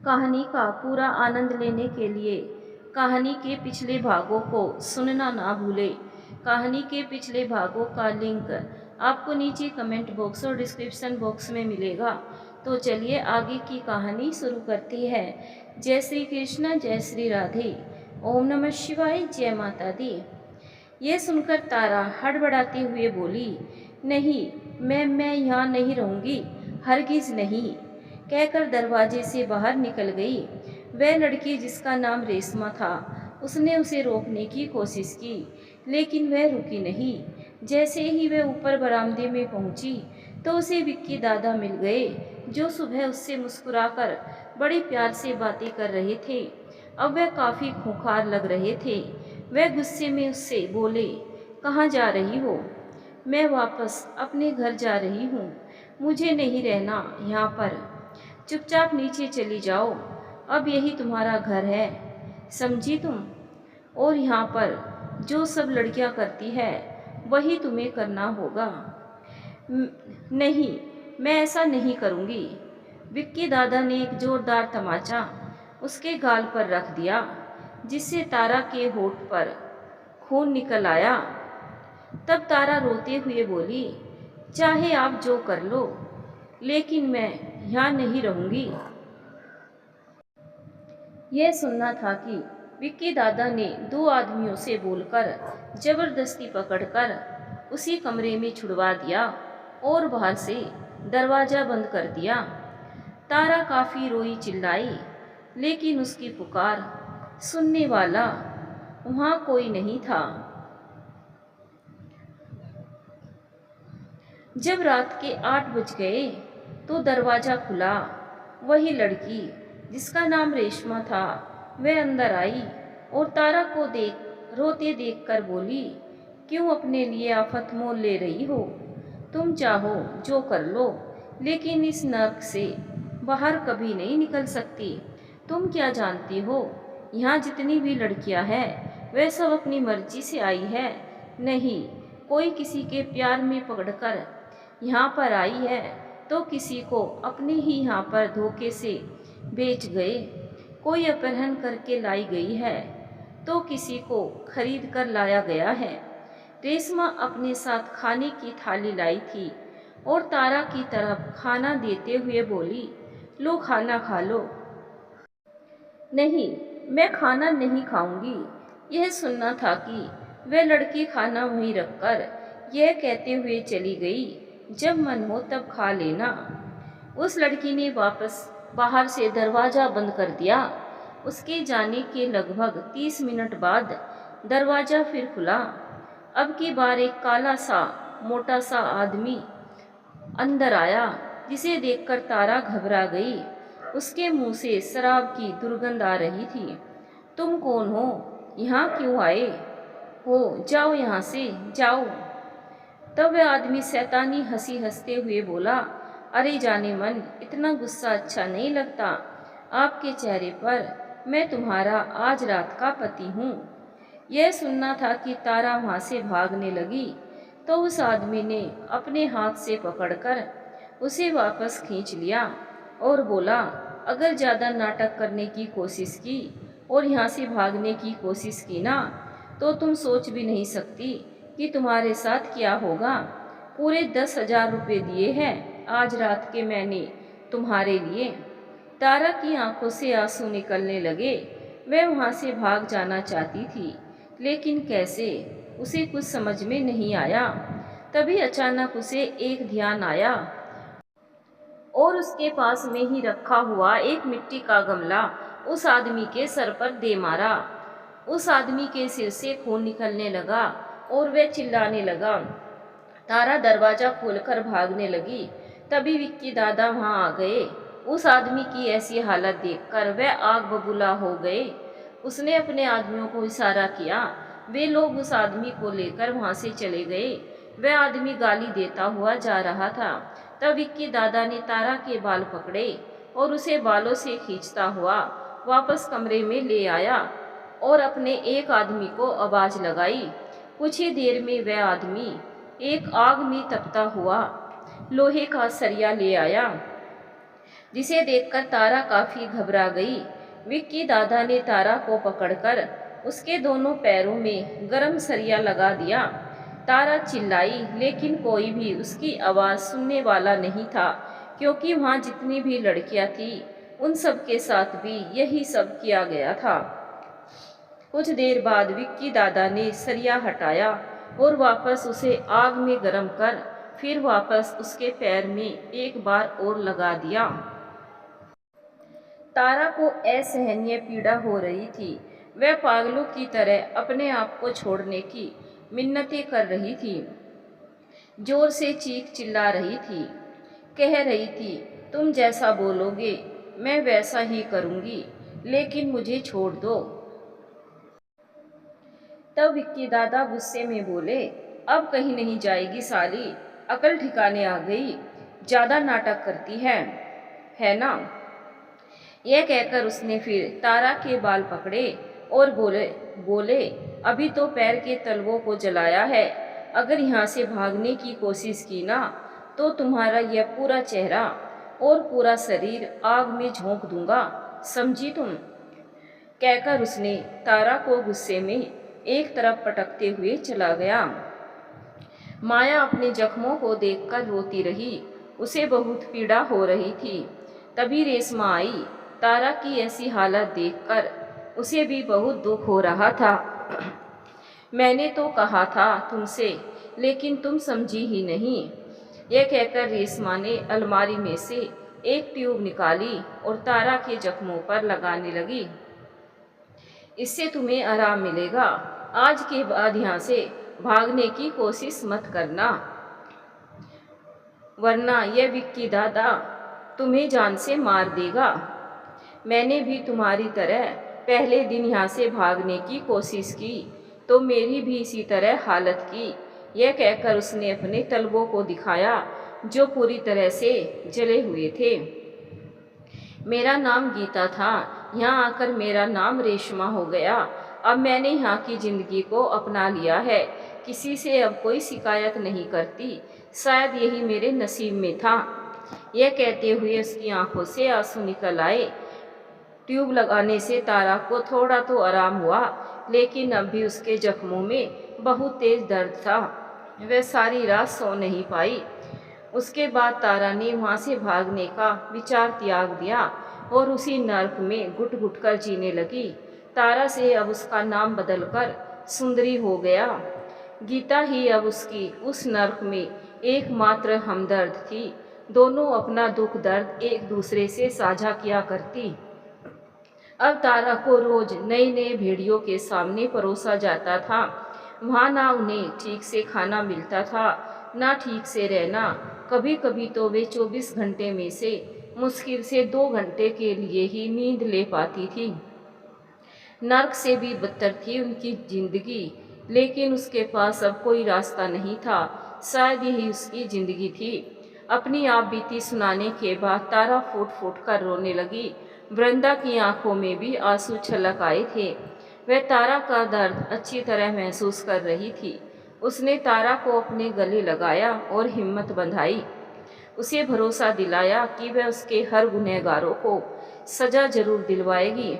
कहानी का पूरा आनंद लेने के लिए कहानी के पिछले भागों को सुनना ना भूलें। कहानी के पिछले भागों का लिंक आपको नीचे कमेंट बॉक्स और डिस्क्रिप्शन बॉक्स में मिलेगा। तो चलिए आगे की कहानी शुरू करते हैं। जय श्री कृष्ण, जय श्री राधे, ओम नमः शिवाय, जय माता दी। ये सुनकर तारा हड़बड़ाते हुए बोली, नहीं, मैं यहाँ नहीं रहूँगी, हरगिज़ नहीं, कहकर दरवाजे से बाहर निकल गई। वह लड़की जिसका नाम रेशमा था, उसने उसे रोकने की कोशिश की, लेकिन वह रुकी नहीं। जैसे ही वह ऊपर बरामदे में पहुंची तो उसे विक्की दादा मिल गए, जो सुबह उससे मुस्कुराकर बड़े प्यार से बातें कर रहे थे। अब वह काफ़ी खूंखार लग रहे थे। वह गुस्से में उससे बोले, कहाँ जा रही हो? मैं वापस अपने घर जा रही हूँ, मुझे नहीं रहना यहाँ पर। चुपचाप नीचे चली जाओ, अब यही तुम्हारा घर है, समझी तुम? और यहाँ पर जो सब लड़कियाँ करती है वही तुम्हें करना होगा। नहीं, मैं ऐसा नहीं करूँगी। विक्की दादा ने एक जोरदार तमाचा उसके गाल पर रख दिया, जिससे तारा के होठ पर खून निकल आया। तब तारा रोते हुए बोली, चाहे आप जो कर लो, लेकिन मैं यहाँ नहीं रहूँगी। यह सुनना था कि विक्की दादा ने दो आदमियों से बोलकर जबरदस्ती पकड़कर उसी कमरे में छुड़वा दिया और बाहर से दरवाज़ा बंद कर दिया। तारा काफ़ी रोई चिल्लाई, लेकिन उसकी पुकार सुनने वाला वहाँ कोई नहीं था। जब रात के 8 बज गए तो दरवाज़ा खुला। वही लड़की जिसका नाम रेशमा था, वह अंदर आई और तारा को रोते देखकर बोली, क्यों अपने लिए आफत मोल ले रही हो? तुम चाहो जो कर लो, लेकिन इस नर्क से बाहर कभी नहीं निकल सकती। तुम क्या जानती हो, यहाँ जितनी भी लड़कियाँ हैं वह सब अपनी मर्जी से आई है। नहीं, कोई किसी के प्यार में पकड़कर यहाँ पर आई है तो किसी को अपने ही यहाँ पर धोखे से बेच गए। कोई अपहरण करके लाई गई है तो किसी को खरीद कर लाया गया है। रेशमा अपने साथ खाने की थाली लाई थी और तारा की तरफ खाना देते हुए बोली, लो खाना खा लो। नहीं, मैं खाना नहीं खाऊंगी। यह सुनना था कि वह लड़की खाना वहीं रखकर यह कहते हुए चली गई, जब मन हो तब खा लेना। उस लड़की ने वापस बाहर से दरवाज़ा बंद कर दिया। उसके जाने के लगभग 30 मिनट बाद दरवाज़ा फिर खुला। अब की बार एक काला सा मोटा सा आदमी अंदर आया, जिसे देखकर तारा घबरा गई। उसके मुंह से शराब की दुर्गंध आ रही थी। तुम कौन हो? यहाँ क्यों आए हो? जाओ यहाँ से, जाओ। तब वह आदमी शैतानी हंसी हंसते हुए बोला, अरे जाने मन, इतना गुस्सा अच्छा नहीं लगता। आपके चेहरे पर मैं तुम्हारा आज रात का पति हूँ। यह सुनना था कि तारा वहाँ से भागने लगी तो उस आदमी ने अपने हाथ से पकड़कर उसे वापस खींच लिया और बोला, अगर ज़्यादा नाटक करने की कोशिश की और यहाँ से भागने की कोशिश की ना, तो तुम सोच भी नहीं सकती कि तुम्हारे साथ क्या होगा। पूरे 10,000 रुपये दिए हैं आज रात के मैंने तुम्हारे लिए। तारा की आंखों से आंसू निकलने लगे। वह वहाँ से भाग जाना चाहती थी, लेकिन कैसे, उसे कुछ समझ में नहीं आया। तभी अचानक उसे एक ध्यान आया और उसके पास में ही रखा हुआ एक मिट्टी का गमला उस आदमी के सर पर दे मारा। उस आदमी के सिर से खून निकलने लगा और वह चिल्लाने लगा। तारा दरवाज़ा खोलकर भागने लगी। तभी विक्की दादा वहाँ आ गए। उस आदमी की ऐसी हालत देखकर वह आग बबूला हो गए। उसने अपने आदमियों को इशारा किया। वे लोग उस आदमी को लेकर वहाँ से चले गए। वह आदमी गाली देता हुआ जा रहा था। तब विक्की दादा ने तारा के बाल पकड़े और उसे बालों से खींचता हुआ वापस कमरे में ले आया और अपने एक आदमी को आवाज़ लगाई। कुछ ही देर में वह आदमी एक आग में तपता हुआ लोहे का सरिया ले आया जिसे देखकर तारा काफी घबरा गई। विक्की दादा ने तारा को पकड़कर उसके दोनों पैरों में गरम सरिया लगा दिया। तारा चिल्लाई, लेकिन कोई भी उसकी आवाज़ सुनने वाला नहीं था, क्योंकि वहाँ जितनी भी लड़कियाँ थीं उन सब के साथ भी यही सब किया गया था। कुछ देर बाद विक्की दादा ने सरिया हटाया और वापस उसे आग में गरम कर फिर वापस उसके पैर में एक बार और लगा दिया। तारा को असहनीय पीड़ा हो रही थी। वह पागलों की तरह अपने आप को छोड़ने की मिन्नतें कर रही थी, जोर से चीख चिल्ला रही थी, कह रही थी, तुम जैसा बोलोगे मैं वैसा ही करूँगी, लेकिन मुझे छोड़ दो। तब विक्की दादा गुस्से में बोले, अब कहीं नहीं जाएगी साली, अकल ठिकाने आ गई, ज़्यादा नाटक करती है ना। यह कहकर उसने फिर तारा के बाल पकड़े और बोले अभी तो पैर के तलवों को जलाया है, अगर यहाँ से भागने की कोशिश की ना तो तुम्हारा यह पूरा चेहरा और पूरा शरीर आग में झोंक दूंगा, समझी तुम। कहकर उसने तारा को गुस्से में एक तरफ पटकते हुए चला गया। माया अपने जख्मों को देखकर रोती रही, उसे बहुत पीड़ा हो रही थी। तभी रेशमा आई। तारा की ऐसी हालत देखकर उसे भी बहुत दुख हो रहा था। मैंने तो कहा था तुमसे, लेकिन तुम समझी ही नहीं। यह कहकर रेशमा ने अलमारी में से एक ट्यूब निकाली और तारा के जख्मों पर लगाने लगी। इससे तुम्हें आराम मिलेगा, आज के बाद यहाँ से भागने की कोशिश मत करना, वरना यह विक्की दादा तुम्हें जान से मार देगा। मैंने भी तुम्हारी तरह पहले दिन यहाँ से भागने की कोशिश की तो मेरी भी इसी तरह हालत की। यह कहकर उसने अपने तलवों को दिखाया जो पूरी तरह से जले हुए थे। मेरा नाम गीता था, यहाँ आकर मेरा नाम रेशमा हो गया। अब मैंने यहाँ की ज़िंदगी को अपना लिया है, किसी से अब कोई शिकायत नहीं करती, शायद यही मेरे नसीब में था। यह कहते हुए उसकी आंखों से आंसू निकल आए। ट्यूब लगाने से तारा को थोड़ा तो आराम हुआ, लेकिन अब भी उसके जख्मों में बहुत तेज दर्द था। वह सारी रात सो नहीं पाई। उसके बाद तारा ने वहाँ से भागने का विचार त्याग दिया और उसी नर्क में घुट घुट कर जीने लगी। तारा से अब उसका नाम बदलकर सुंदरी हो गया। गीता ही अब उसकी उस नर्क में एकमात्र हमदर्द थी। दोनों अपना दुख दर्द एक दूसरे से साझा किया करती। अब तारा को रोज नए नए भेड़ियों के सामने परोसा जाता था। वहाँ ना उन्हें ठीक से खाना मिलता था, ना ठीक से रहना। कभी कभी तो वे 24 घंटे में से मुश्किल से 2 घंटे के लिए ही नींद ले पाती थी। नर्क से भी बदतर थी उनकी जिंदगी, लेकिन उसके पास अब कोई रास्ता नहीं था। शायद यही उसकी जिंदगी थी। अपनी आप बीती सुनाने के बाद तारा फूट फूट कर रोने लगी। वृंदा की आंखों में भी आंसू छलक आए थे। वह तारा का दर्द अच्छी तरह महसूस कर रही थी। उसने तारा को अपने गले लगाया और हिम्मत बंधाई। उसे भरोसा दिलाया कि वह उसके हर गुनहगारों को सजा जरूर दिलवाएगी।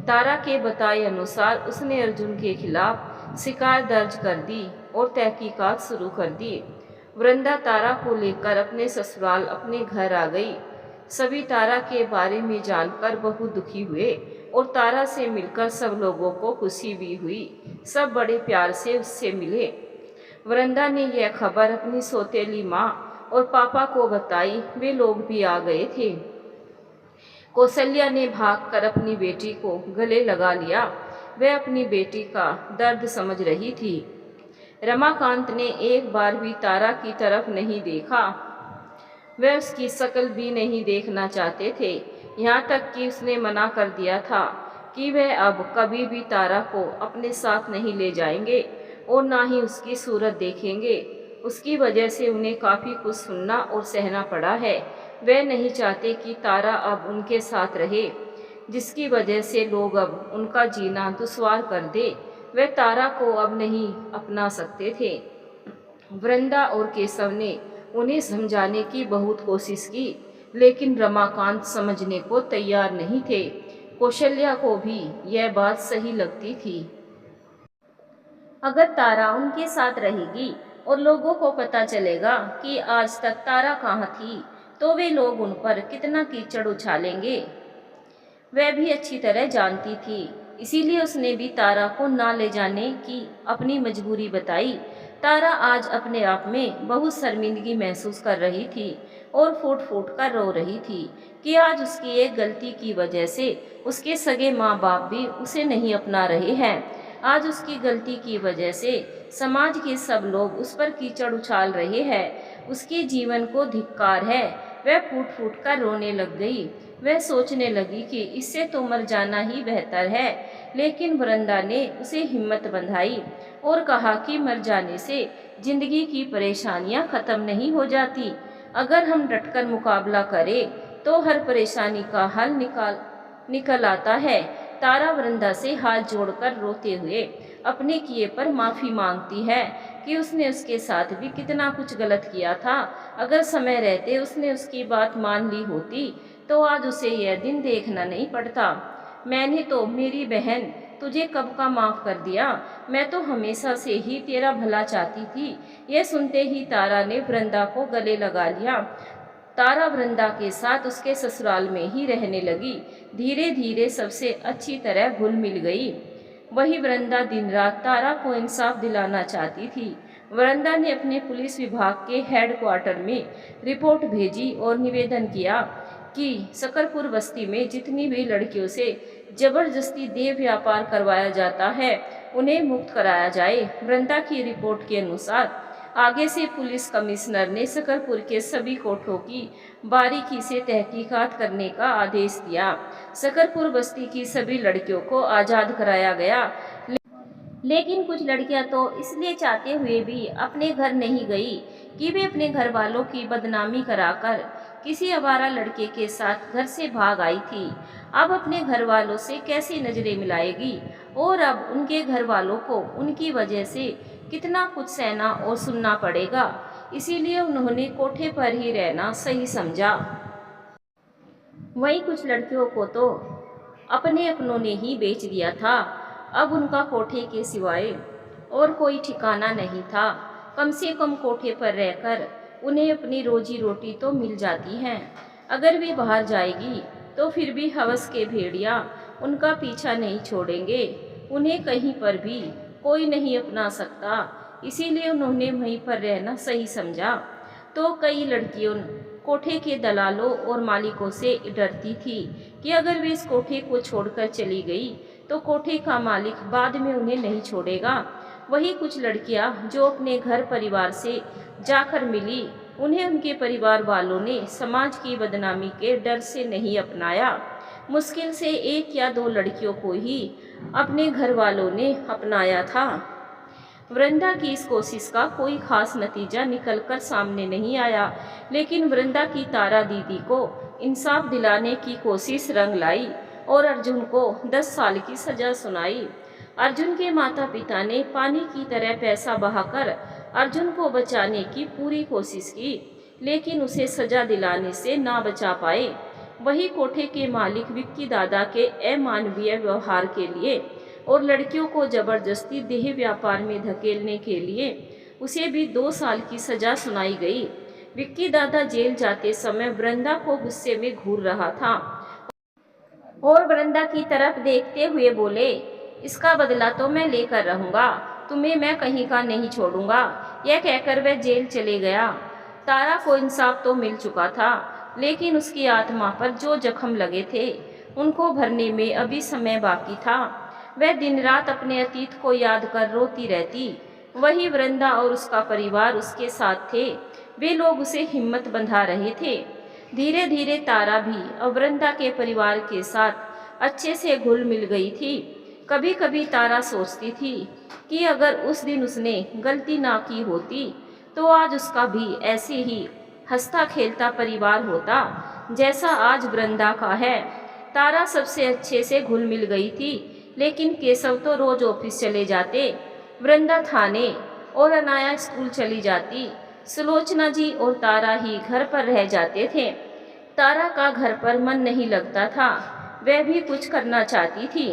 तारा के बताए अनुसार उसने अर्जुन के खिलाफ शिकायत दर्ज कर दी और तहकीकात शुरू कर दी। वृंदा तारा को लेकर अपने ससुराल अपने घर आ गई। सभी तारा के बारे में जानकर बहुत दुखी हुए और तारा से मिलकर सब लोगों को खुशी भी हुई। सब बड़े प्यार से उससे मिले। वृंदा ने यह खबर अपनी सौतेली माँ और पापा को बताई। वे लोग भी आ गए थे। कौशल्या ने भागकर अपनी बेटी को गले लगा लिया। वह अपनी बेटी का दर्द समझ रही थी। रमाकांत ने एक बार भी तारा की तरफ नहीं देखा। वह उसकी शक्ल भी नहीं देखना चाहते थे। यहाँ तक कि उसने मना कर दिया था कि वह अब कभी भी तारा को अपने साथ नहीं ले जाएंगे और ना ही उसकी सूरत देखेंगे। उसकी वजह से उन्हें काफ़ी कुछ सुनना और सहना पड़ा है। वह नहीं चाहते कि तारा अब उनके साथ रहे, जिसकी वजह से लोग अब उनका जीना दुश्वार कर दे। वह तारा को अब नहीं अपना सकते थे। वृंदा और केशव ने उन्हें समझाने की बहुत कोशिश की, लेकिन रमाकांत समझने को तैयार नहीं थे। कौशल्या को भी यह बात सही लगती थी। अगर तारा उनके साथ रहेगी और लोगों को पता चलेगा कि आज तक तारा कहाँ थी, तो वे लोग उन पर कितना कीचड़ उछालेंगे, वह भी अच्छी तरह जानती थी। इसीलिए उसने भी तारा को ना ले जाने की अपनी मजबूरी बताई। तारा आज अपने आप में बहुत शर्मिंदगी महसूस कर रही थी और फूट फूट कर रो रही थी कि आज उसकी एक गलती की वजह से उसके सगे माँ बाप भी उसे नहीं अपना रहे हैं। आज उसकी गलती की वजह से समाज के सब लोग उस पर कीचड़ उछाल रहे हैं। उसके जीवन को धिक्कार है। वह फूट फूट कर रोने लग गई। वह सोचने लगी कि इससे तो मर जाना ही बेहतर है। लेकिन वृंदा ने उसे हिम्मत बंधाई और कहा कि मर जाने से जिंदगी की परेशानियां खत्म नहीं हो जाती। अगर हम डटकर मुकाबला करें तो हर परेशानी का हल निकल आता है। तारा वृंदा से हाथ जोड़कर रोते हुए अपने किए पर माफ़ी मांगती है कि उसने उसके साथ भी कितना कुछ गलत किया था। अगर समय रहते उसने उसकी बात मान ली होती तो आज उसे यह दिन देखना नहीं पड़ता। मैंने तो मेरी बहन तुझे कब का माफ़ कर दिया। मैं तो हमेशा से ही तेरा भला चाहती थी। यह सुनते ही तारा ने वृंदा को गले लगा लिया। तारा वृंदा के साथ उसके ससुराल में ही रहने लगी। धीरे धीरे सबसे अच्छी तरह घुल मिल गई। वही वृंदा दिन रात तारा को इंसाफ दिलाना चाहती थी। वृंदा ने अपने पुलिस विभाग के हेडक्वार्टर में रिपोर्ट भेजी और निवेदन किया कि सकरपुर बस्ती में जितनी भी लड़कियों से जबरदस्ती देह व्यापार करवाया जाता है उन्हें मुक्त कराया जाए। वृंदा की रिपोर्ट के अनुसार आगे से पुलिस कमिश्नर ने सकरपुर के सभी कोर्टों की बारीकी से तहकीकात करने का आदेश दिया। सकरपुर बस्ती की सभी लड़कियों को आज़ाद कराया गया। लेकिन कुछ लड़कियां तो इसलिए चाहते हुए भी अपने घर नहीं गई कि वे अपने घर वालों की बदनामी कराकर किसी आवारा लड़के के साथ घर से भाग आई थी। अब अपने घर वालों से कैसी नजरें मिलाएगी और अब उनके घर वालों को उनकी वजह से कितना कुछ सहना और सुनना पड़ेगा। इसीलिए उन्होंने कोठे पर ही रहना सही समझा। वहीं कुछ लड़कियों को तो अपने अपनों ने ही बेच दिया था। अब उनका कोठे के सिवाय और कोई ठिकाना नहीं था। कम से कम कोठे पर रहकर उन्हें अपनी रोजी रोटी तो मिल जाती है। अगर वे बाहर जाएगी तो फिर भी हवस के भेड़िया उनका पीछा नहीं छोड़ेंगे। उन्हें कहीं पर भी कोई नहीं अपना सकता। इसीलिए उन्होंने वहीं पर रहना सही समझा। तो कई लड़कियों कोठे के दलालों और मालिकों से डरती थी कि अगर वे इस कोठे को छोड़कर चली गई तो कोठे का मालिक बाद में उन्हें नहीं छोड़ेगा। वही कुछ लड़कियां जो अपने घर परिवार से जाकर मिली, उन्हें उनके परिवार वालों ने समाज की बदनामी के डर से नहीं अपनाया। मुश्किल से 1 या 2 लड़कियों को ही अपने घर वालों ने अपनाया था। वृंदा की इस कोशिश का कोई खास नतीजा निकलकर सामने नहीं आया। लेकिन वृंदा की तारा दीदी को इंसाफ दिलाने की कोशिश रंग लाई और अर्जुन को 10 साल की सजा सुनाई। अर्जुन के माता पिता ने पानी की तरह पैसा बहाकर अर्जुन को बचाने की पूरी कोशिश की, लेकिन उसे सजा दिलाने से ना बचा पाए। वही कोठे के मालिक विक्की दादा के अमानवीय व्यवहार के लिए और लड़कियों को जबरदस्ती देह व्यापार में धकेलने के लिए उसे भी 2 साल की सजा सुनाई गई। विक्की दादा जेल जाते समय वृंदा को गुस्से में घूर रहा था और वृंदा की तरफ देखते हुए बोले, इसका बदला तो मैं लेकर रहूंगा, तुम्हें मैं कहीं का नहीं छोड़ूंगा। यह कहकर वह जेल चले गया। तारा को इंसाफ तो मिल चुका था, लेकिन उसकी आत्मा पर जो जख्म लगे थे उनको भरने में अभी समय बाकी था। वह दिन रात अपने अतीत को याद कर रोती रहती। वही वृंदा और उसका परिवार उसके साथ थे। वे लोग उसे हिम्मत बंधा रहे थे। धीरे धीरे तारा भी अब वृंदा के परिवार के साथ अच्छे से घुल मिल गई थी। कभी कभी तारा सोचती थी कि अगर उस दिन उसने गलती ना की होती तो आज उसका भी ऐसे ही हंसता खेलता परिवार होता जैसा आज वृंदा का है। तारा सबसे अच्छे से घुल मिल गई थी, लेकिन केशव तो रोज ऑफिस चले जाते, वृंदा थाने और अनाया स्कूल चली जाती। सुलोचना जी और तारा ही घर पर रह जाते थे। तारा का घर पर मन नहीं लगता था, वह भी कुछ करना चाहती थी।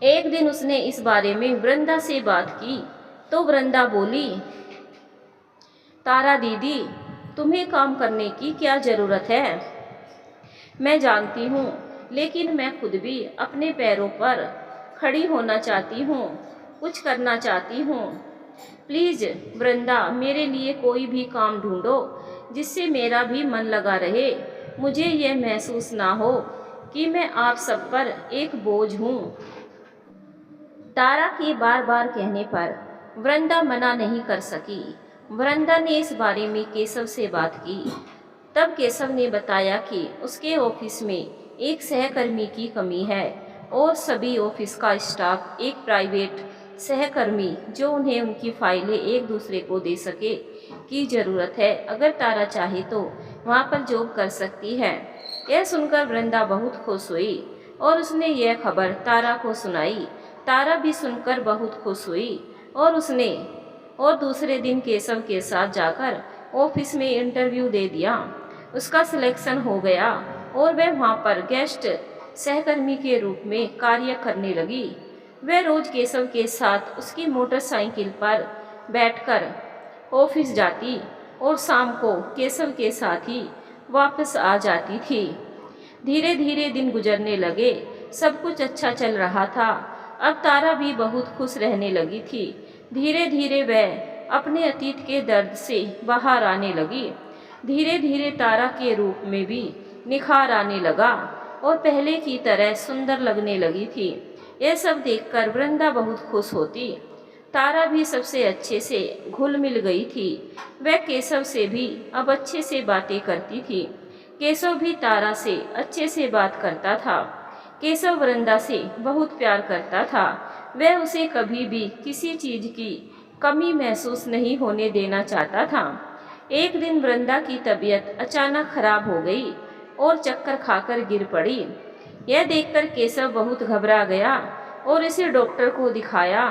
एक दिन उसने इस बारे में वृंदा से बात की तो वृंदा बोली, तारा दीदी, तुम्हें काम करने की क्या ज़रूरत है? मैं जानती हूँ, लेकिन मैं खुद भी अपने पैरों पर खड़ी होना चाहती हूँ, कुछ करना चाहती हूँ। प्लीज़ वृंदा, मेरे लिए कोई भी काम ढूंढो जिससे मेरा भी मन लगा रहे। मुझे यह महसूस ना हो कि मैं आप सब पर एक बोझ हूँ। तारा के बार बार कहने पर वृंदा मना नहीं कर सकी। वृंदा ने इस बारे में केशव से बात की। तब केशव ने बताया कि उसके ऑफिस में एक सहकर्मी की कमी है और सभी ऑफिस का स्टाफ एक प्राइवेट सहकर्मी जो उन्हें उनकी फाइलें एक दूसरे को दे सके की ज़रूरत है। अगर तारा चाहे तो वहाँ पर जॉब कर सकती है। यह सुनकर वृंदा बहुत खुश हुई और उसने यह खबर तारा को सुनाई। तारा भी सुनकर बहुत खुश हुई और दूसरे दिन केशव के साथ जाकर ऑफिस में इंटरव्यू दे दिया। उसका सिलेक्शन हो गया और वह वहाँ पर गेस्ट सहकर्मी के रूप में कार्य करने लगी। वह रोज केशव के साथ उसकी मोटरसाइकिल पर बैठकर ऑफिस जाती और शाम को केशव के साथ ही वापस आ जाती थी। धीरे धीरे दिन गुजरने लगे, सब कुछ अच्छा चल रहा था। अब तारा भी बहुत खुश रहने लगी थी। धीरे धीरे वह अपने अतीत के दर्द से बाहर आने लगी। धीरे धीरे तारा के रूप में भी निखार आने लगा और पहले की तरह सुंदर लगने लगी थी। यह सब देखकर वृंदा बहुत खुश होती। तारा भी सबसे अच्छे से घुल मिल गई थी। वह केशव से भी अब अच्छे से बातें करती थी। केशव भी तारा से अच्छे से बात करता था। केशव वृंदा से बहुत प्यार करता था। वह उसे कभी भी किसी चीज की कमी महसूस नहीं होने देना चाहता था। एक दिन वृंदा की तबीयत अचानक खराब हो गई और चक्कर खाकर गिर पड़ी। यह देखकर केशव बहुत घबरा गया और इसे डॉक्टर को दिखाया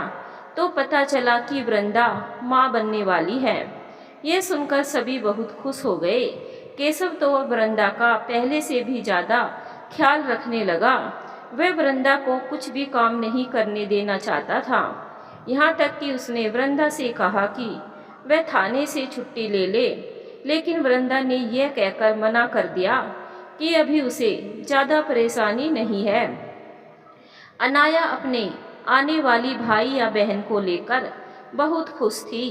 तो पता चला कि वृंदा माँ बनने वाली है। यह सुनकर सभी बहुत खुश हो गए। केशव तो वृंदा का पहले से भी ज़्यादा ख्याल रखने लगा। वह वृंदा को कुछ भी काम नहीं करने देना चाहता था। यहाँ तक कि उसने वृंदा से कहा कि वह थाने से छुट्टी ले ले, लेकिन वृंदा ने यह कहकर मना कर दिया कि अभी उसे ज़्यादा परेशानी नहीं है। अनाया अपने आने वाली भाई या बहन को लेकर बहुत खुश थी।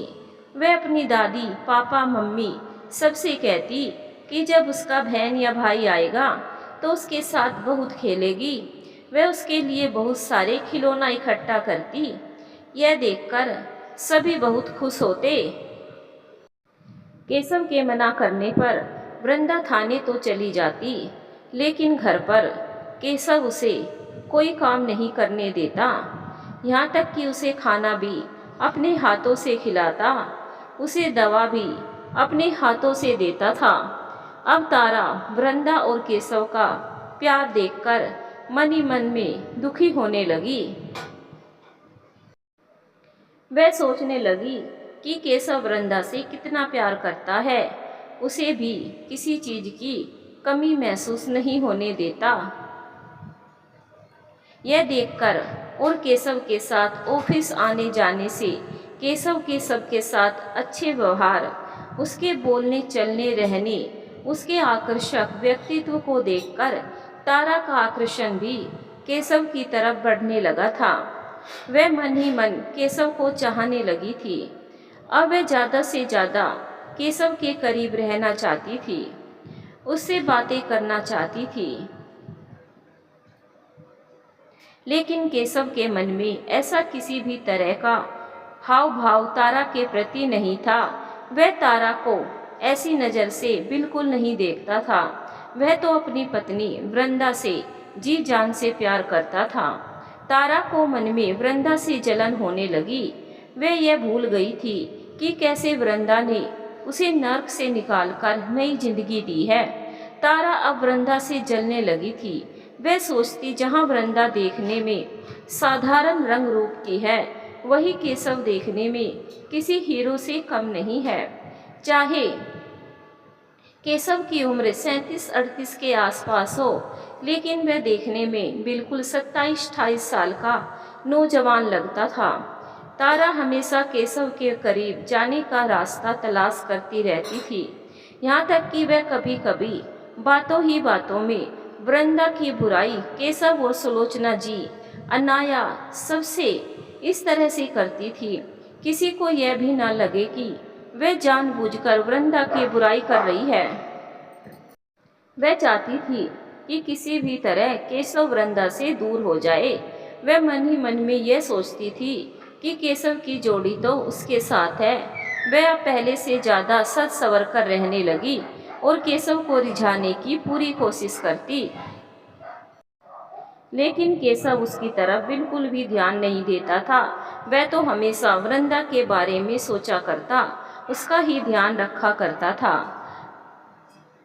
वह अपनी दादी, पापा, मम्मी सबसे कहती कि जब उसका बहन या भाई आएगा तो उसके साथ बहुत खेलेगी। वह उसके लिए बहुत सारे खिलौना इकट्ठा करती। यह देखकर सभी बहुत खुश होते। केशव के मना करने पर वृंदा थाने तो चली जाती, लेकिन घर पर केशव उसे कोई काम नहीं करने देता। यहाँ तक कि उसे खाना भी अपने हाथों से खिलाता, उसे दवा भी अपने हाथों से देता था। अब तारा वृंदा और केशव का प्यार देखकर मन ही मन में दुखी होने लगी। वह सोचने लगी कि केशव वृंदा से कितना प्यार करता है, उसे भी किसी चीज की कमी महसूस नहीं होने देता। यह देखकर और केशव के साथ ऑफिस आने जाने से केशव के सबके साथ अच्छे व्यवहार, उसके बोलने चलने रहने, उसके आकर्षक व्यक्तित्व को देखकर तारा का आकर्षण भी केशव की तरफ बढ़ने लगा था। वह मन ही मन केशव को चाहने लगी थी। अब वह ज़्यादा से ज़्यादा केशव के करीब रहना चाहती थी, उससे बातें करना चाहती थी। लेकिन केशव के मन में ऐसा किसी भी तरह का हाव भाव तारा के प्रति नहीं था। वह तारा को ऐसी नज़र से बिल्कुल नहीं देखता था। वह तो अपनी पत्नी वृंदा से जी जान से प्यार करता था। तारा को मन में वृंदा से जलन होने लगी। वह यह भूल गई थी कि कैसे वृंदा ने उसे नर्क से निकालकर नई जिंदगी दी है। तारा अब वृंदा से जलने लगी थी। वह सोचती, जहाँ वृंदा देखने में साधारण रंग रूप की है, वही केशव देखने में किसी हीरो से कम नहीं है। चाहे केशव की उम्र 37-38 के आसपास हो, लेकिन वह देखने में बिल्कुल 27-28 साल का नौजवान लगता था। तारा हमेशा केशव के करीब जाने का रास्ता तलाश करती रहती थी, यहाँ तक कि वह कभी कभी बातों ही बातों में वृंदा की बुराई केशव और सुलोचना जी अनाया सबसे इस तरह से करती थी, किसी को यह भी न लगे कि वह जानबूझकर वृंदा की बुराई कर रही है। वह चाहती थी कि किसी भी तरह केशव वृंदा से दूर हो जाए। वह मन ही मन में यह सोचती थी कि केशव की जोड़ी तो उसके साथ है। वह अब पहले से ज्यादा सज संवर कर रहने लगी और केशव को रिझाने की पूरी कोशिश करती, लेकिन केशव उसकी तरफ बिल्कुल भी ध्यान नहीं देता था। वह तो हमेशा वृंदा के बारे में सोचा करता, उसका ही ध्यान रखा करता था।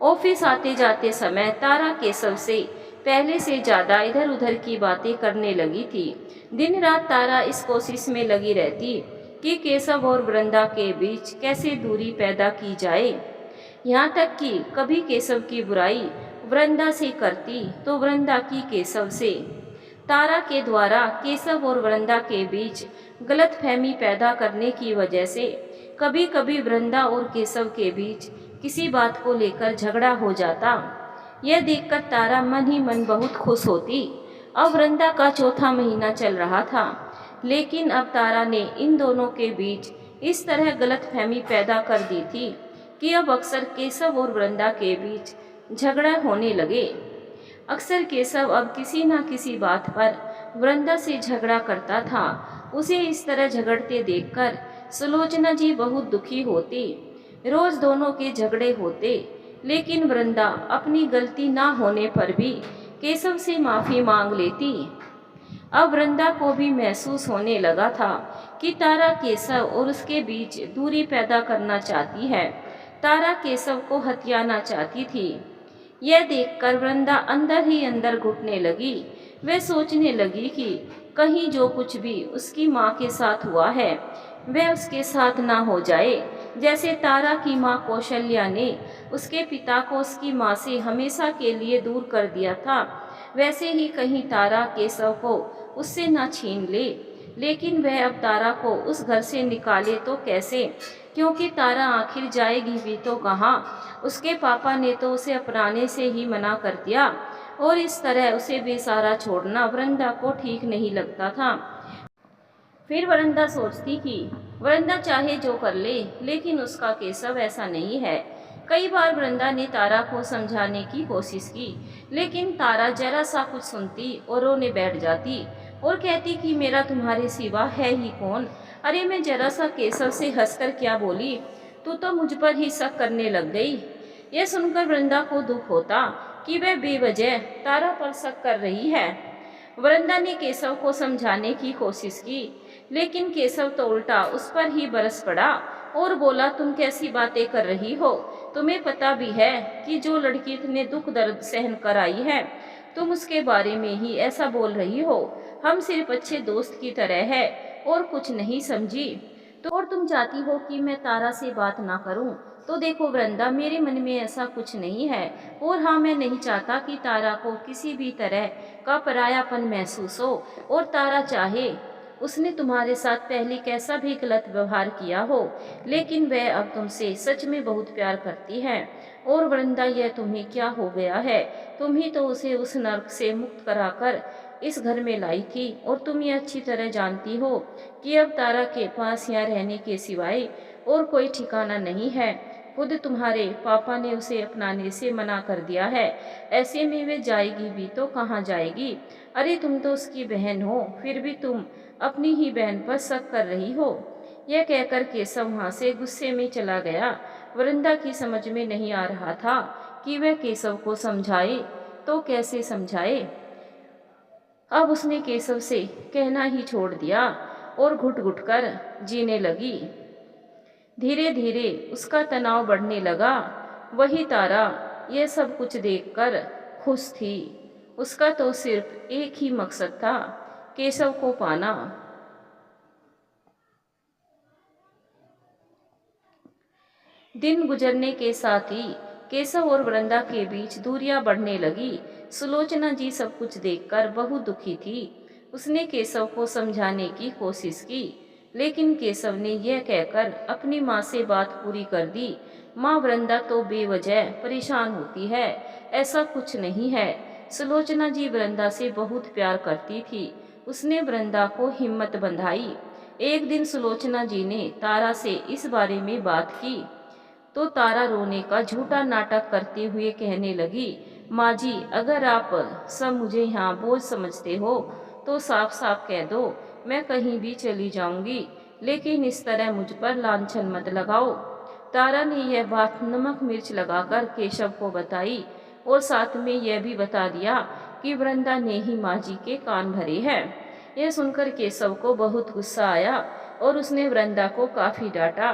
ऑफिस आते जाते समय तारा केशव से पहले से ज्यादा इधर उधर की बातें करने लगी थी। दिन रात तारा इस कोशिश में लगी रहती कि केशव और वृंदा के बीच कैसे दूरी पैदा की जाए। यहाँ तक कि कभी केशव की बुराई वृंदा से करती तो वृंदा की केशव से। तारा के द्वारा केशव और वृंदा के बीच गलतफहमी पैदा करने की वजह से कभी कभी वृंदा और केशव के बीच किसी बात को लेकर झगड़ा हो जाता। यह देखकर तारा मन ही मन बहुत खुश होती। अब वृंदा का चौथा महीना चल रहा था, लेकिन अब तारा ने इन दोनों के बीच इस तरह गलतफहमी पैदा कर दी थी कि अब अक्सर केशव और वृंदा के बीच झगड़ा होने लगे। अक्सर केशव अब किसी न किसी बात पर वृंदा से झगड़ा करता था। उसे इस तरह झगड़ते देखकर सुलोचना जी बहुत दुखी होती। रोज दोनों के झगड़े होते, लेकिन वृंदा अपनी गलती ना होने पर भी केशव से माफी मांग लेती। अब वृंदा को भी महसूस होने लगा था कि तारा केशव और उसके बीच दूरी पैदा करना चाहती है। तारा केशव को हथियाना चाहती थी। यह देखकर वृंदा अंदर ही अंदर घुटने लगी। वह सोचने लगी कि कहीं जो कुछ भी उसकी माँ के साथ हुआ है वह उसके साथ ना हो जाए। जैसे तारा की माँ कौशल्या ने उसके पिता को उसकी माँ से हमेशा के लिए दूर कर दिया था, वैसे ही कहीं तारा केशव को उससे ना छीन ले। लेकिन वह अब तारा को उस घर से निकाले तो कैसे, क्योंकि तारा आखिर जाएगी भी तो कहाँ। उसके पापा ने तो उसे अपनाने से ही मना कर दिया और इस तरह उसे बेसहारा छोड़ना वृंदा को ठीक नहीं लगता था। फिर वृंदा सोचती कि वृंदा चाहे जो कर ले, लेकिन उसका केशव ऐसा नहीं है। कई बार वृंदा ने तारा को समझाने की कोशिश की, लेकिन तारा जरा सा कुछ सुनती और रोने बैठ जाती और कहती कि मेरा तुम्हारे सिवा है ही कौन। अरे मैं जरा सा केशव से हंसकर क्या बोली, तू तो मुझ पर ही शक करने लग गई। यह सुनकर वृंदा को दुख होता कि वह बेवजह तारा पर शक कर रही है। वृंदा ने केशव को समझाने की कोशिश की, लेकिन केशव तो उल्टा उस पर ही बरस पड़ा और बोला, तुम कैसी बातें कर रही हो? तुम्हें पता भी है कि जो लड़की इतने दुख दर्द सहन कर आई है, तुम उसके बारे में ही ऐसा बोल रही हो। हम सिर्फ अच्छे दोस्त की तरह है और कुछ नहीं समझी। तो और तुम चाहती हो कि मैं तारा से बात ना करूं? तो देखो वृंदा, मेरे मन में ऐसा कुछ नहीं है। और हाँ, मैं नहीं चाहता कि तारा को किसी भी तरह का परायापन महसूस हो। और तारा चाहे उसने तुम्हारे साथ पहले कैसा भी गलत व्यवहार किया हो, लेकिन वह अब तुमसे सच में बहुत प्यार करती है। और वृंदा, यह तुम्हें क्या हो गया है? तुम ही तो उसे उस नर्क से मुक्त कराकर इस घर में लाई थी, और तुम ये अच्छी तरह जानती हो कि अब तारा के पास यहाँ रहने के सिवाय और कोई ठिकाना नहीं है। खुद तुम्हारे पापा ने उसे अपनाने से मना कर दिया है। ऐसे में वे जाएगी भी तो कहाँ जाएगी? अरे तुम तो उसकी बहन हो, फिर भी तुम अपनी ही बहन पर शक कर रही हो। यह कहकर केशव वहाँ से गुस्से में चला गया। वृंदा की समझ में नहीं आ रहा था कि वह केशव को समझाए तो कैसे समझाए। अब उसने केशव से कहना ही छोड़ दिया और घुट घुट कर जीने लगी। धीरे धीरे उसका तनाव बढ़ने लगा। वही तारा यह सब कुछ देखकर खुश थी। उसका तो सिर्फ एक ही मकसद था, केशव को पाना। दिन गुजरने के साथ ही केशव और वृंदा के बीच दूरियां बढ़ने लगी। सुलोचना जी सब कुछ देखकर बहुत दुखी थी। उसने केशव को समझाने की कोशिश की, लेकिन केशव ने यह कहकर अपनी माँ से बात पूरी कर दी, माँ वृंदा तो बेवजह परेशान होती है, ऐसा कुछ नहीं है। सुलोचना जी वृंदा से बहुत प्यार करती थी। उसने वृंदा को हिम्मत बंधाई। एक दिन सुलोचना जी ने तारा से इस बारे में बात की तो तारा रोने का झूठा नाटक करते हुए कहने लगी, माँ जी अगर आप सब मुझे यहाँ बोझ समझते हो तो साफ साफ कह दो, मैं कहीं भी चली जाऊंगी, लेकिन इस तरह मुझ पर लांछन मत लगाओ। तारा ने यह बात नमक मिर्च लगाकर केशव को बताई और साथ में यह भी बता दिया कि वृंदा ने ही माँ जी के कान भरे हैं। यह सुनकर केशव को बहुत गुस्सा आया और उसने वृंदा को काफी डांटा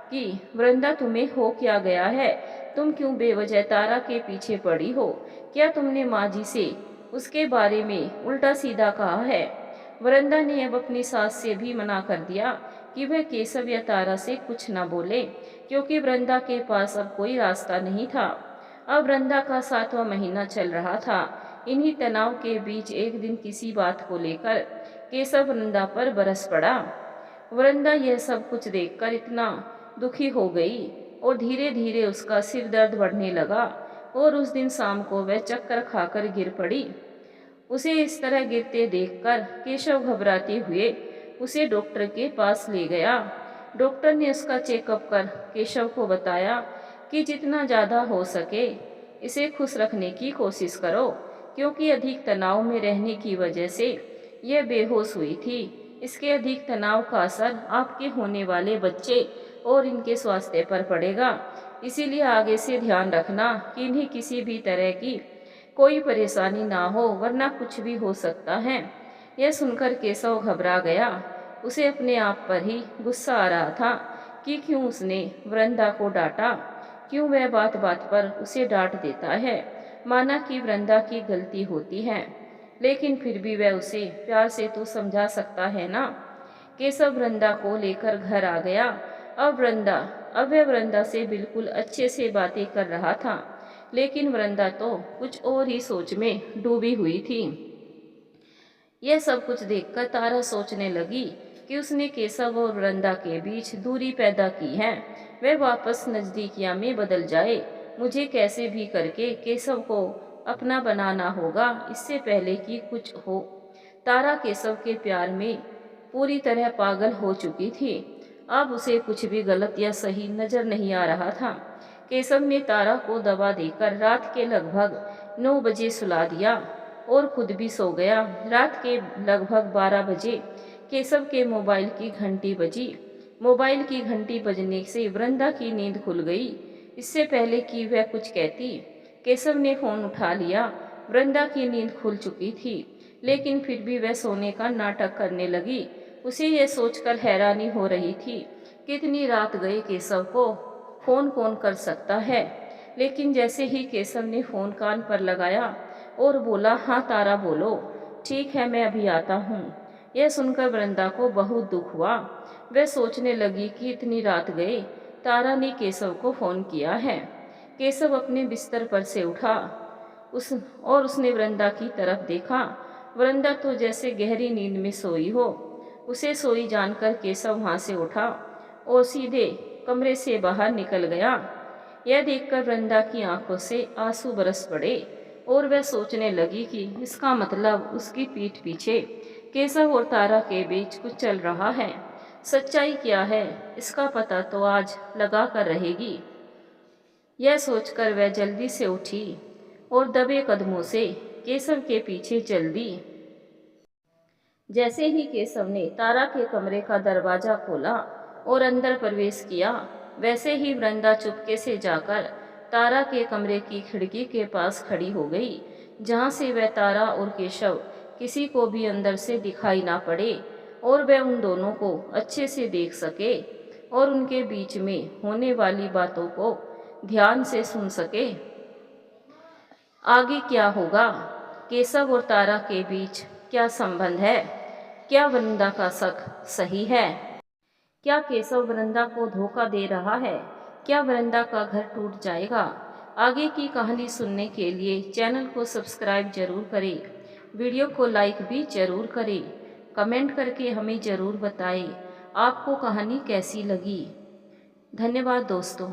कि वृंदा तुम्हें हो क्या गया है, तुम क्यों बेवजह तारा के पीछे पड़ी हो, क्या तुमने माँ जी से उसके बारे में उल्टा सीधा कहा है। वृंदा ने अब अपनी सास से भी मना कर दिया कि वह केशव या तारा से कुछ न बोले, क्योंकि वृंदा के पास अब कोई रास्ता नहीं था। अब वृंदा का 7वां महीना चल रहा था। इन्हीं तनाव के बीच एक दिन किसी बात को लेकर केशव वृंदा पर बरस पड़ा। वृंदा यह सब कुछ देखकर इतना दुखी हो गई और धीरे धीरे उसका सिर दर्द बढ़ने लगा और उस दिन शाम को वह चक्कर खाकर गिर पड़ी। उसे इस तरह गिरते देखकर केशव घबराते हुए उसे डॉक्टर के पास ले गया। डॉक्टर ने उसका चेकअप कर केशव को बताया कि जितना ज़्यादा हो सके इसे खुश रखने की कोशिश करो, क्योंकि अधिक तनाव में रहने की वजह से यह बेहोश हुई थी। इसके अधिक तनाव का असर आपके होने वाले बच्चे और इनके स्वास्थ्य पर पड़ेगा। इसीलिए आगे से ध्यान रखना कि इन्हें किसी भी तरह की कोई परेशानी ना हो, वरना कुछ भी हो सकता है। यह सुनकर केशव घबरा गया। उसे अपने आप पर ही गुस्सा आ रहा था कि क्यों उसने वृंदा को डांटा, क्यों वह बात बात पर उसे डांट देता है। माना कि वृंदा की गलती होती है, लेकिन फिर भी वह उसे प्यार से तो समझा सकता है ना। केशव वृंदा को लेकर घर आ गया। अब वह वृंदा से बिल्कुल अच्छे से बातें कर रहा था, लेकिन वृंदा तो कुछ और ही सोच में डूबी हुई थी। यह सब कुछ देखकर तारा सोचने लगी कि उसने केशव और वृंदा के बीच दूरी पैदा की है। वह वापस नजदीकियां में बदल जाए। मुझे कैसे भी करके केशव को अपना बनाना होगा, इससे पहले कि कुछ हो। तारा केशव के प्यार में पूरी तरह पागल हो चुकी थी। अब उसे कुछ भी गलत या सही नजर नहीं आ रहा था। केशव ने तारा को दवा देकर रात के लगभग 9 बजे सुला दिया और खुद भी सो गया। रात के लगभग 12 बजे केशव के मोबाइल की घंटी बजी। मोबाइल की घंटी बजने से वृंदा की नींद खुल गई। इससे पहले कि वह कुछ कहती, केशव ने फोन उठा लिया। वृंदा की नींद खुल चुकी थी, लेकिन फिर भी वह सोने का नाटक करने लगी। उसे यह सोचकर हैरानी हो रही थी कि इतनी रात गए केशव को फोन कौन कर सकता है। लेकिन जैसे ही केशव ने फोन कान पर लगाया और बोला, हाँ तारा बोलो, ठीक है मैं अभी आता हूँ। यह सुनकर वृंदा को बहुत दुख हुआ। वह सोचने लगी कि इतनी रात गए तारा ने केशव को फोन किया है। केशव अपने बिस्तर पर से उठा उसने वृंदा की तरफ देखा। वृंदा तो जैसे गहरी नींद में सोई हो। उसे सोई जानकर केशव वहां से उठा और सीधे कमरे से बाहर निकल गया। यह देखकर वृंदा की आंखों से आंसू बरस पड़े और वह सोचने लगी कि इसका मतलब उसकी पीठ पीछे केशव और तारा के बीच कुछ चल रहा है। सच्चाई क्या है इसका पता तो आज लगा कर रहेगी। यह सोचकर वह जल्दी से उठी और दबे कदमों से केशव के पीछे चल दी। जैसे ही केशव ने तारा के कमरे का दरवाजा खोला और अंदर प्रवेश किया, वैसे ही वृंदा चुपके से जाकर तारा के कमरे की खिड़की के पास खड़ी हो गई, जहां से वह तारा और केशव किसी को भी अंदर से दिखाई ना पड़े और वह उन दोनों को अच्छे से देख सके और उनके बीच में होने वाली बातों को ध्यान से सुन सके। आगे क्या होगा, केशव और तारा के बीच क्या संबंध है, क्या वृंदा का शक सही है, क्या केशव वृंदा को धोखा दे रहा है, क्या वृंदा का घर टूट जाएगा। आगे की कहानी सुनने के लिए चैनल को सब्सक्राइब जरूर करें, वीडियो को लाइक भी जरूर करें। कमेंट करके हमें ज़रूर बताएं आपको कहानी कैसी लगी। धन्यवाद दोस्तों।